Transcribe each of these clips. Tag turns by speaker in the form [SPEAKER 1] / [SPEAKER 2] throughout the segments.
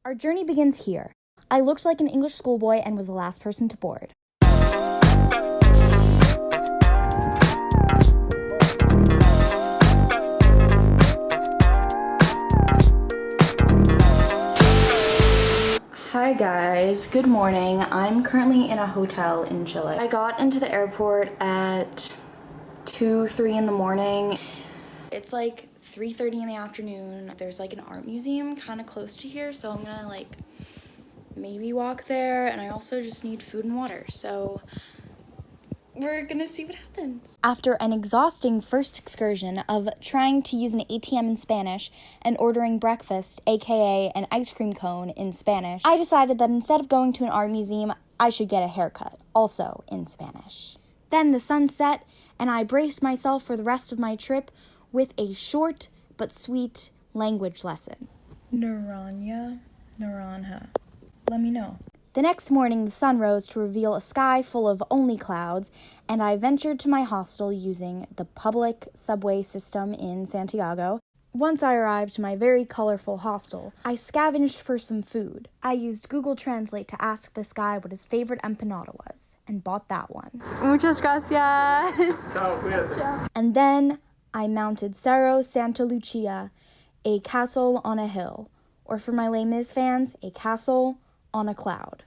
[SPEAKER 1] Our journey begins here. I looked like an English schoolboy and was the last person to board. Hi guys, good morning. I'm currently in a hotel in Chile. I got into the airport at 3 in the morning. It's like 3:30 in the afternoon. There's like an art museum kind of close to here, so I'm gonna like maybe walk there, and I also just need food and water, so we're gonna see what happens. After an exhausting first excursion of trying to use an ATM in Spanish and ordering breakfast, aka an ice cream cone in Spanish, I decided that instead of going to an art museum, I should get a haircut, also in Spanish. Then the sun set, and I braced myself for the rest of my trip with a short but sweet language lesson. Naranja, naranja. Let me know. The next morning, the sun rose to reveal a sky full of only clouds, and I ventured to my hostel using the public subway system in Santiago. Once I arrived to my very colorful hostel, I scavenged for some food. I used Google Translate to ask this guy what his favorite empanada was, and bought that one. Muchas gracias.
[SPEAKER 2] Ciao, cuídate.
[SPEAKER 1] Ciao. And then I mounted Cerro Santa Lucia, a castle on a hill, or for my Les Mis fans, a castle on a cloud.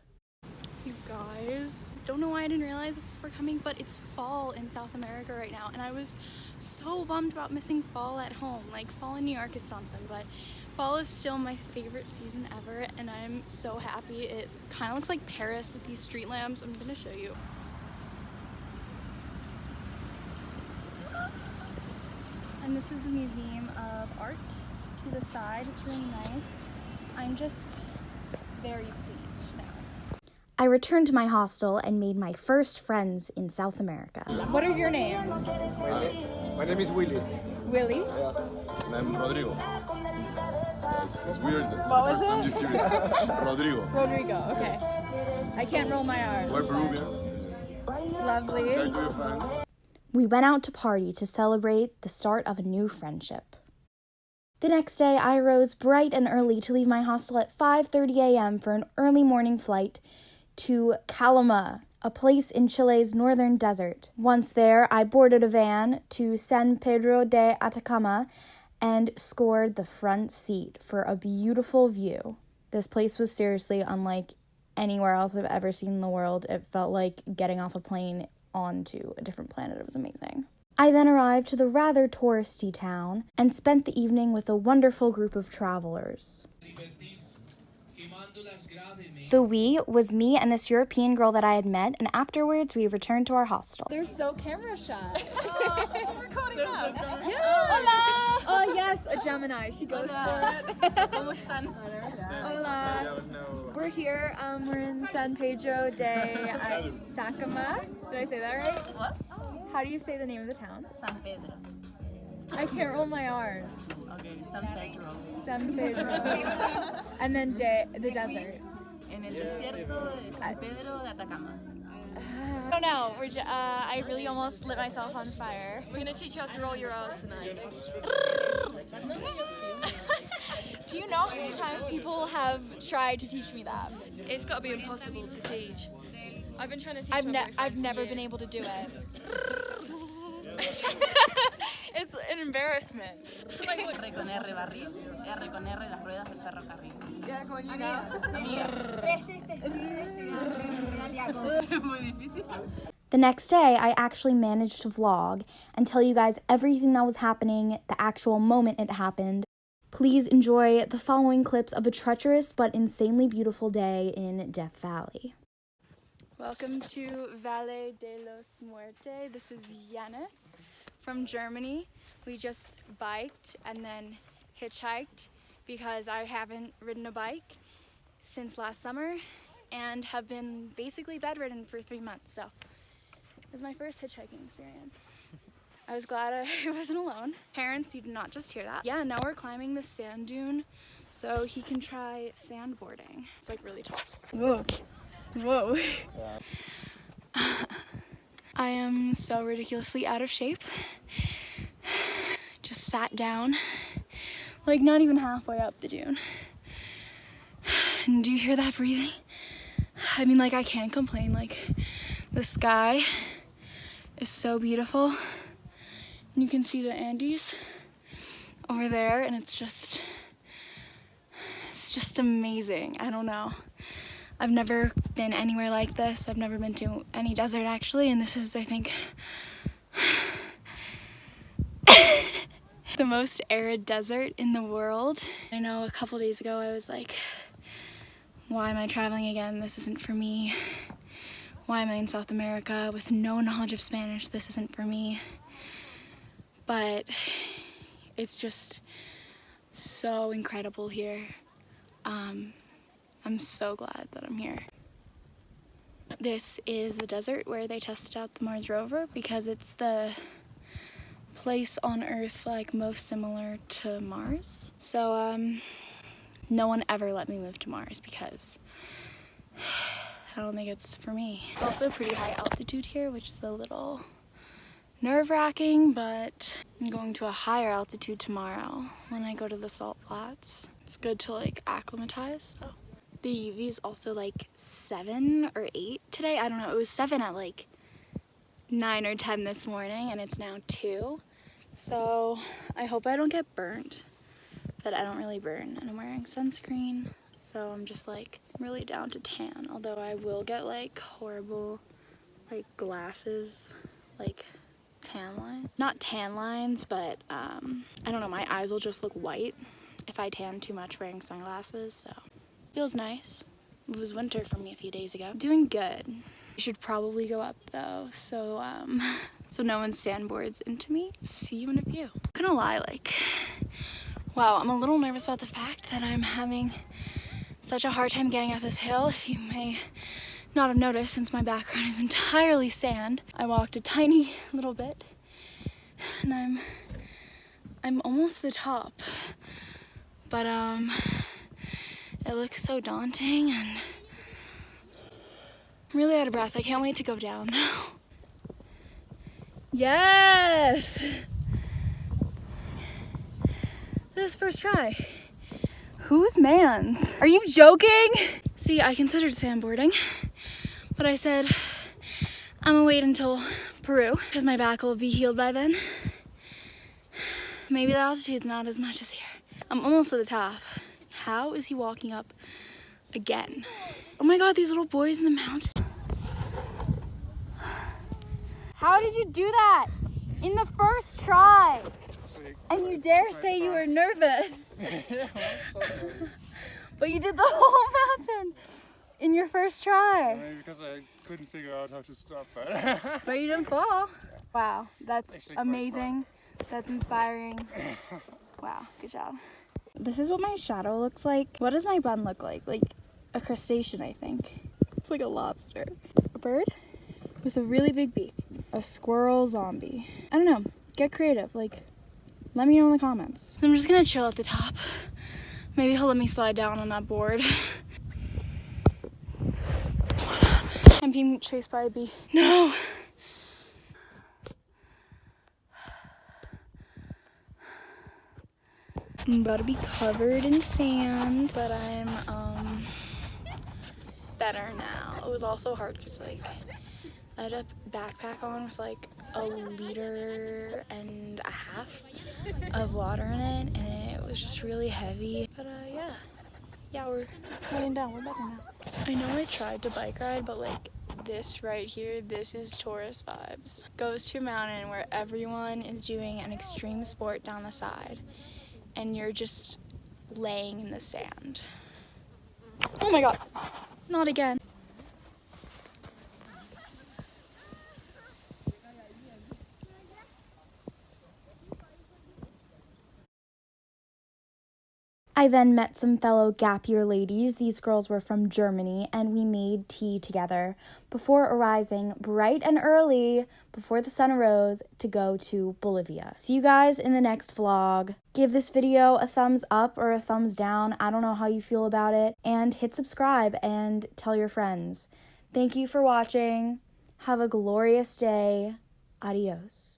[SPEAKER 1] You guys, don't know why I didn't realize this before coming, but it's fall in South America right now, and I was so bummed about missing fall at home. Like, fall in New York is something, but fall is still my favorite season ever, and I'm so happy. It kind of looks like Paris with these street lamps. I'm gonna show you. And this is the Museum of Art to the side. It's really nice. I'm just very pleased now. I returned to my hostel and made my first friends in South America. What are your names?
[SPEAKER 2] My name is Willy.
[SPEAKER 1] Willie?
[SPEAKER 2] Yeah. And I'm Rodrigo. Yeah, it's weird.
[SPEAKER 1] What was it?
[SPEAKER 2] Rodrigo.
[SPEAKER 1] Rodrigo, okay. I can't roll my R's.
[SPEAKER 2] We're Peruvians.
[SPEAKER 1] Lovely.
[SPEAKER 2] They're to your friends. We
[SPEAKER 1] went out to party to celebrate the start of a new friendship. The next day, I rose bright and early to leave my hostel at 5:30 a.m. for an early morning flight to Calama, a place in Chile's northern desert. Once there, I boarded a van to San Pedro de Atacama and scored the front seat for a beautiful view. This place was seriously unlike anywhere else I've ever seen in the world. It felt like getting off a plane onto a different planet. It was amazing. I then arrived to the rather touristy town and spent the evening with a wonderful group of travelers. The we was me and this European girl that I had met, and afterwards we returned to our hostel. They're so camera shy. I'm recording now. Yeah. Hola! Oh yes, a Gemini. She goes for it. It's almost done. Hola. We're here. We're in San Pedro de Atacama. Did I say that right?
[SPEAKER 3] What?
[SPEAKER 1] How do you say the name of the town?
[SPEAKER 3] San Pedro.
[SPEAKER 1] I can't roll my R's.
[SPEAKER 3] Okay, San Pedro.
[SPEAKER 1] San Pedro. And then the desert.
[SPEAKER 3] En el desierto de San Pedro de Atacama.
[SPEAKER 1] I don't know. I really almost lit myself on fire.
[SPEAKER 4] We're gonna teach you how to roll your R's tonight.
[SPEAKER 1] Do you know how many times people have tried to teach me that?
[SPEAKER 4] It's got to be impossible to teach. I've been trying to teach my boyfriend
[SPEAKER 1] I've never
[SPEAKER 4] for
[SPEAKER 1] been
[SPEAKER 4] years.
[SPEAKER 1] able to do it. It's an embarrassment.
[SPEAKER 3] R con R, barril. R con R, las ruedas del ferrocarril.
[SPEAKER 1] Yeah, coño.
[SPEAKER 3] Muy difícil.
[SPEAKER 1] The next day, I actually managed to vlog and tell you guys everything that was happening, the actual moment it happened. Please enjoy the following clips of a treacherous but insanely beautiful day in Death Valley. Welcome to Valle de los Muertes. This is Yanis from Germany. We just biked and then hitchhiked because I haven't ridden a bike since last summer and have been basically bedridden for 3 months. So it was my first hitchhiking experience. I was glad I wasn't alone. Parents, you did not just hear that. Yeah, now we're climbing the sand dune so he can try sandboarding. It's like really tall. Whoa. Whoa. I am so ridiculously out of shape. Just sat down, like not even halfway up the dune. And do you hear that breathing? I mean, like, I can't complain. Like, the sky is so beautiful. And you can see the Andes over there, and it's just amazing. I don't know. I've never been anywhere like this. I've never been to any desert, actually, and this is, I think, the most arid desert in the world. I know a couple days ago I was like, why am I traveling again? This isn't for me. Why am I in South America with no knowledge of Spanish? This isn't for me. But it's just so incredible here. I'm so glad that I'm here. This is the desert where they tested out the Mars rover because it's the place on Earth like most similar to Mars. So no one ever let me move to Mars because I don't think it's for me. It's also pretty high altitude here, which is a little nerve-wracking, but I'm going to a higher altitude tomorrow when I go to the salt flats. It's good to like acclimatize. So. The UV is also like 7 or 8 today. I don't know. It was 7 at like 9 or 10 this morning, and it's now 2. So I hope I don't get burnt, but I don't really burn, and I'm wearing sunscreen. So I'm just like really down to tan, although I will get like horrible like glasses, like tan lines. Not tan lines, but I don't know, my eyes will just look white if I tan too much wearing sunglasses, so feels nice. It was winter for me a few days ago. Doing good. I should probably go up though, so so no one sandboards into me. See you in a few. I'm gonna lie, like, wow, I'm a little nervous about the fact that I'm having such a hard time getting up this hill. If you may not have noticed, since my background is entirely sand, I walked a tiny little bit, and I'm almost to the top, but it looks so daunting, and I'm really out of breath. I can't wait to go down though. Yes! This is first try. Whose man's? Are you joking? See, I considered sandboarding, but I said I'm gonna wait until Peru because my back will be healed by then. Maybe the altitude's not as much as here. I'm almost to the top. How is he walking up again? Oh my God, these little boys in the mountain. How did you do that in the first try? And you dare say you were nervous? But you did the whole mountain in your first try.
[SPEAKER 2] Maybe because I couldn't figure out how to stop, but
[SPEAKER 1] But you didn't fall. Wow, that's amazing. That's inspiring. Wow, good job. This is what my shadow looks like. What does my bun look like? Like a crustacean, I think. It's like a lobster. A bird with a really big beak. A squirrel zombie. I don't know. Get creative. Like, let me know in the comments. So I'm just gonna chill at the top. Maybe he'll let me slide down on that board. I'm being chased by a bee. No! I'm about to be covered in sand, but I'm better now. It was also hard because like I had a backpack on with like 1.5 liters of water in it, and it was just really heavy. But yeah, we're heading down. We're better now. I know I tried to bike ride, but like this right here, this is tourist vibes. Goes to a mountain where everyone is doing an extreme sport down the side, and you're just laying in the sand. Oh my God, not again. I then met some fellow gap year ladies. These girls were from Germany, and we made tea together before arising bright and early before the sun arose to go to Bolivia. See you guys in the next vlog. Give this video a thumbs up or a thumbs down. I don't know how you feel about it. And hit subscribe and tell your friends. Thank you for watching. Have a glorious day. Adios.